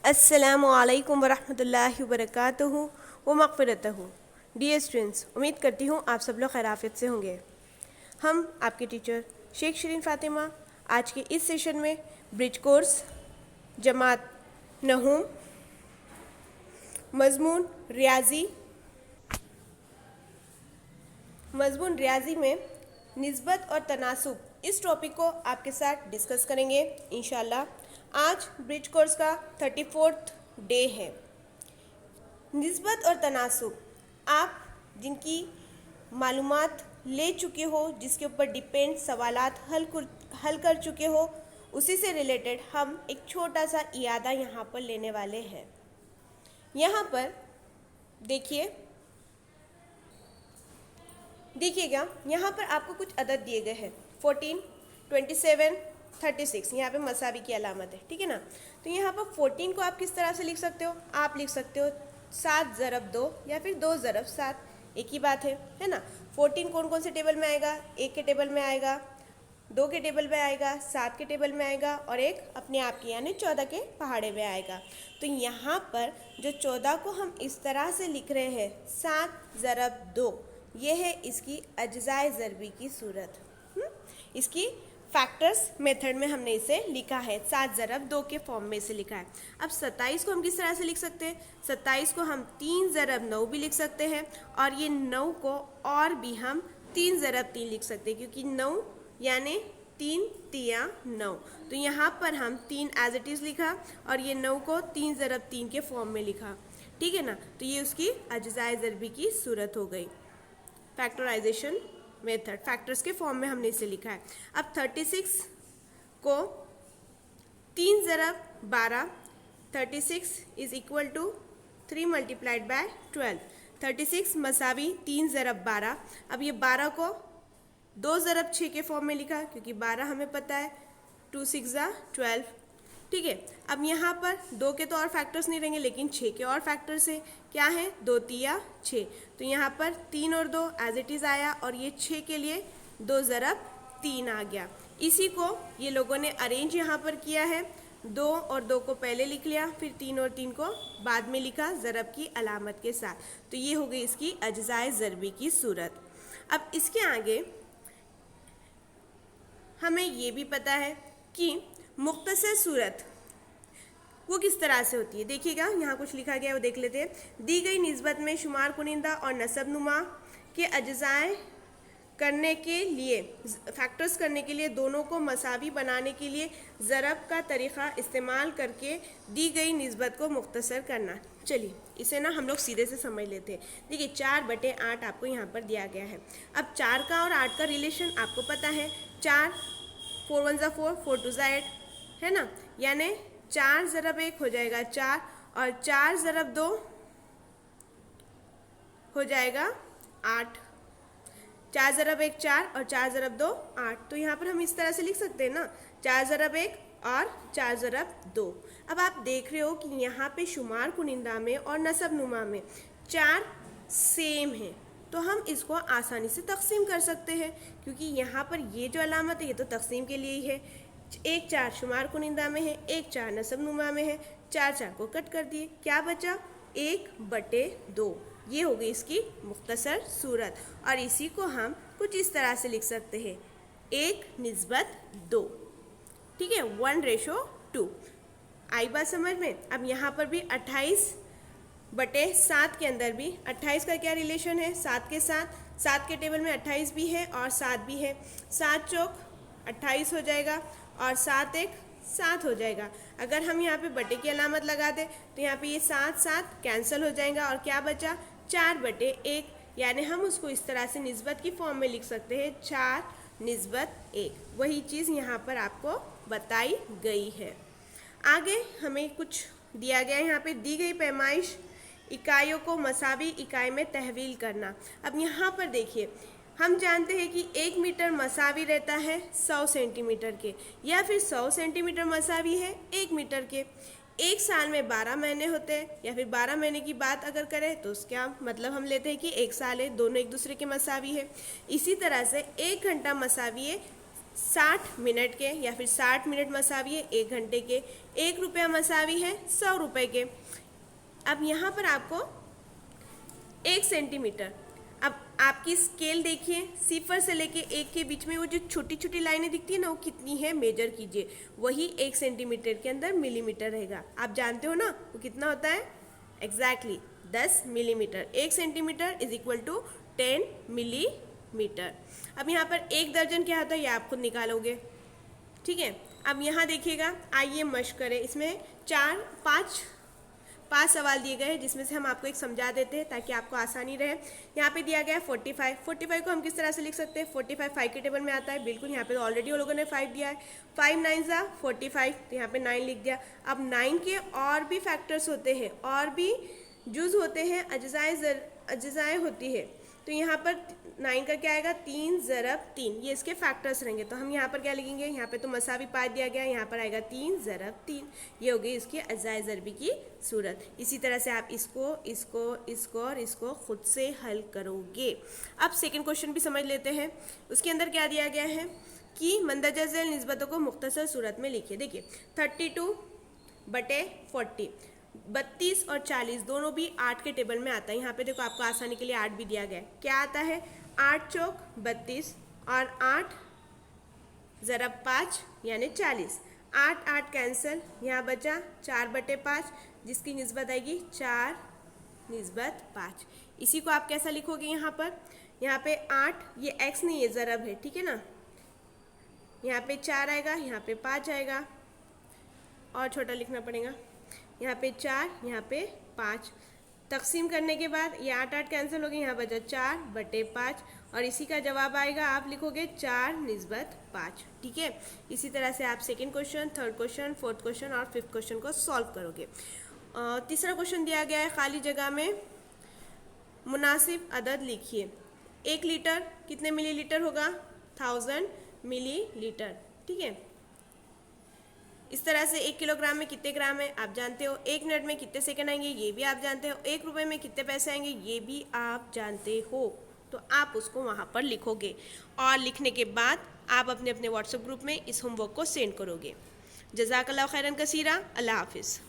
अस्सलामु अलैकुम वरहमतुल्लाहि वबरकातुहू व मग़फ़िरतहू। डियर स्टूडेंट्स, उम्मीद करती हूँ आप सब लोग खैराफियत से होंगे। हम आपके टीचर शेख शरीन फ़ातिमा आज के इस सेशन में ब्रिज कोर्स जमात नहूम मज़मून रियाजी में निस्बत और तनासुब इस टॉपिक को आपके साथ डिस्कस करेंगे इंशाल्लाह। आज ब्रिज कोर्स का 34th डे है। निस्बत और तनासुब आप जिनकी मालूमात ले चुके हो, जिसके ऊपर डिपेंड सवालात हल कर चुके हो, उसी से रिलेटेड हम एक छोटा सा इयादा यहाँ पर लेने वाले हैं। यहाँ पर देखिएगा, यहाँ पर आपको कुछ अदद दिए गए हैं 14, 27, 36। यहाँ पे मसावी की अलामत है, ठीक है ना। तो यहाँ पर 14 को आप किस तरह से लिख सकते हो? आप लिख सकते हो 7 ज़रब 2 या फिर 2 ज़रब 7, एक ही बात है ना। 14 कौन कौन से टेबल में आएगा? 1 के टेबल में आएगा, 2 के टेबल में आएगा, 7 के टेबल में आएगा और एक अपने आप की यानी 14 के पहाड़े में आएगा। तो यहाँ पर जो 14 को हम इस तरह से लिख रहे हैं 7 ज़रब 2, ये है इसकी अज्जाए ज़रबी की सूरत। इसकी फैक्टर्स मेथड में हमने इसे लिखा है, 7 ज़रब 2 के फॉर्म में इसे लिखा है। अब 27 को हम किस तरह से लिख सकते हैं? 27 को हम 3 ज़रब 9 भी लिख सकते हैं और ये 9 को और भी हम 3 ज़रब 3 लिख सकते हैं, क्योंकि 9 यानी 3 तिया 9। तो यहाँ पर हम 3 एज इट इज़ लिखा और ये 9 को 3 ज़रब 3 के फॉर्म में लिखा, ठीक है ना। तो ये उसकी अज्जाए ज़रबी की सूरत हो गई। फैक्टराइजेशन मेथड, फैक्टर्स के फॉर्म में हमने इसे लिखा है। अब 36 को 3 ज़रब 12, 36 is equal to 3 multiplied by 12। 36 मसावी 3 ज़रब 12। अब ये 12 को 2 ज़रब 6 के फॉर्म में लिखा, क्योंकि 12 हमें पता है 2 6 12, ठीक है। अब यहाँ पर 2 के तो और फैक्टर्स नहीं रहेंगे, लेकिन 6 के और फैक्टर्स है। क्या है? 2 तिया 6। तो यहाँ पर 3 और 2 एज इट इज़ आया और ये 6 के लिए 2 ज़रब 3 आ गया। इसी को ये लोगों ने अरेंज यहाँ पर किया है, 2 और 2 को पहले लिख लिया, फिर 3 और 3 को बाद में लिखा ज़रब की अलामत के साथ। तो ये हो गई इसकी अज्जाए ज़रबी की सूरत। अब इसके आगे हमें ये भी पता है कि मुख्तसर सूरत वो किस तरह से होती है। देखिएगा, यहाँ कुछ लिखा गया है, वो देख लेते हैं। दी गई निस्बत में शुमार कुनिंदा और नसब नुमा के अज्जाए करने के लिए, फैक्टर्स करने के लिए, दोनों को मसावी बनाने के लिए ज़रब का तरीक़ा इस्तेमाल करके दी गई निस्बत को मुख्तसर करना। चलिए इसे ना हम लोग सीधे से समझ लेते हैं। देखिए 4/8 आपको यहाँ पर दिया गया है। अब 4 का और 8 का रिलेशन आपको पता है, 4 4 1 4 4 2 8, है ना। यानी 4 ज़रब 1 हो जाएगा 4 और 4 ज़रब 2 हो जाएगा 8। 4 ज़रब 1 4 और 4 ज़रब 2 8। तो यहाँ पर हम इस तरह से लिख सकते हैं ना, 4 ज़रब 1 और 4 ज़रब 2। अब आप देख रहे हो कि यहाँ पे शुमार कुनिंदा में और नसब नुमा में 4 सेम है, तो हम इसको आसानी से तकसीम कर सकते हैं, क्योंकि यहाँ पर ये जो अलामत है ये तो तकसीम के लिए ही है। 1 4 शुमार कुनिंदा में है, 1 4 नसब नुमा में है, 4 4 को कट कर दिए, क्या बचा? 1/2। ये हो गई इसकी मुख्तसर सूरत। और इसी को हम कुछ इस तरह से लिख सकते हैं, 1/2, ठीक है, 1:2। आई बात समझ में? अब यहाँ पर भी 28/7 के अंदर भी 28 का क्या रिलेशन है? 7 के साथ। 7 के टेबल में 28 भी है और 7 भी है। 7 चौक 28 हो जाएगा और 7 एक 7 हो जाएगा। अगर हम यहाँ पे बटे की अलामत लगा दें तो यहाँ पे ये 7 7 कैंसिल हो जाएगा और क्या बचा? 4/1। यानी हम उसको इस तरह से निस्बत की फॉर्म में लिख सकते हैं, 4/1। वही चीज़ यहाँ पर आपको बताई गई है। आगे हमें कुछ दिया गया है, यहाँ पे दी गई पैमाइश इकाइयों को मसावी इकाई में तहवील करना। अब यहाँ पर देखिए, हम जानते हैं कि 1 मीटर मसावी रहता है 100 सेंटीमीटर के, या फिर 100 सेंटीमीटर मसावी है 1 मीटर के। एक साल में 12 महीने होते हैं, या फिर 12 महीने की बात अगर करें तो उसका मतलब हम लेते हैं कि 1 साल है, दोनों एक दूसरे के मसावी है। इसी तरह से 1 घंटा मसावी है 60 मिनट के या फिर 60 मिनट मसावी है 1 घंटे के, 1 रुपया मसावी है 100 रुपये के। अब यहाँ पर आपको 1 सेंटीमीटर, अब आपकी स्केल देखिए, 0 से लेके 1 के बीच में वो जो छोटी छोटी लाइनें दिखती है ना, वो कितनी है मेजर कीजिए, वही 1 सेंटीमीटर के अंदर मिलीमीटर रहेगा। आप जानते हो ना वो कितना होता है, exactly 10 millimetre. 1 centimetre is equal to 10 millimetre. अब यहाँ पर 1 दर्जन क्या होता है ये आप खुद निकालोगे, ठीक है। अब यहाँ देखिएगा, आइए मश्क करें। इसमें 5 सवाल दिए गए हैं जिसमें से हम आपको एक समझा देते हैं ताकि आपको आसानी रहे। यहाँ पे दिया गया है 45 को हम किस तरह से लिख सकते हैं, 45 5 के टेबल में आता है, बिल्कुल। यहाँ पे ऑलरेडी वो लोगों ने 5 दिया है, 5 9 ज़ा 45, तो यहाँ पे 9 लिख दिया। अब 9 के और भी फैक्टर्स होते हैं, और भी जुज़ होते हैं, अज्जाएँ होती है, तो यहाँ पर 9 का क्या आएगा, 3 ज़रब 3, ये इसके फैक्टर्स रहेंगे। तो हम यहाँ पर क्या लिखेंगे, यहाँ पे तो मसावी पाँच दिया गया है, यहाँ पर आएगा 3 ज़रब 3, ये हो गई इसकी अज्जाए ज़रबी की सूरत। इसी तरह से आप इसको इसको इसको और इसको खुद से हल करोगे। अब सेकंड क्वेश्चन भी समझ लेते हैं। उसके अंदर क्या दिया गया है कि मंदरजा झैल निस्बतों को मुख्तसर सूरत में लिखिए। देखिए 32/40, 32 और 40 दोनों भी 8 के टेबल में आता है। यहाँ पे देखो आपको आसानी के लिए 8 भी दिया गया है। क्या आता है, 8 चौक 32 और 8 ज़रब 5 यानी 40। 8 8 कैंसिल, यहाँ बचा 4/5 जिसकी निस्बत आएगी 4/5। इसी को आप कैसा लिखोगे, यहाँ पे 8, ये x नहीं ये ज़रब है, ठीक है ना। यहाँ पे 4 आएगा, यहाँ पे 5 आएगा, और छोटा लिखना पड़ेगा। यहाँ पे 4, यहाँ पे 5, तकसीम करने के बाद ये 8 8 कैंसिल हो गए, यहाँ बचा 4/5, और इसी का जवाब आएगा, आप लिखोगे 4/5, ठीक है। इसी तरह से आप second question, third question, fourth question और फिफ्थ क्वेश्चन को सॉल्व करोगे। तीसरा क्वेश्चन दिया गया है, खाली जगह में मुनासिब अदद लिखिए। 1 लीटर कितने मिलीलीटर होगा, 1000 मिलीलीटर, ठीक है। इस तरह से 1 किलोग्राम में कितने ग्राम है आप जानते हो। 1 मिनट में कितने सेकंड आएंगे ये भी आप जानते हो। 1 रुपये में कितने पैसे आएंगे ये भी आप जानते हो। तो आप उसको वहाँ पर लिखोगे, और लिखने के बाद आप अपने अपने व्हाट्सएप ग्रुप में इस होमवर्क को सेंड करोगे। जज़ाकल्लाह खैरन कसीरा, अल्लाह हाफिज़।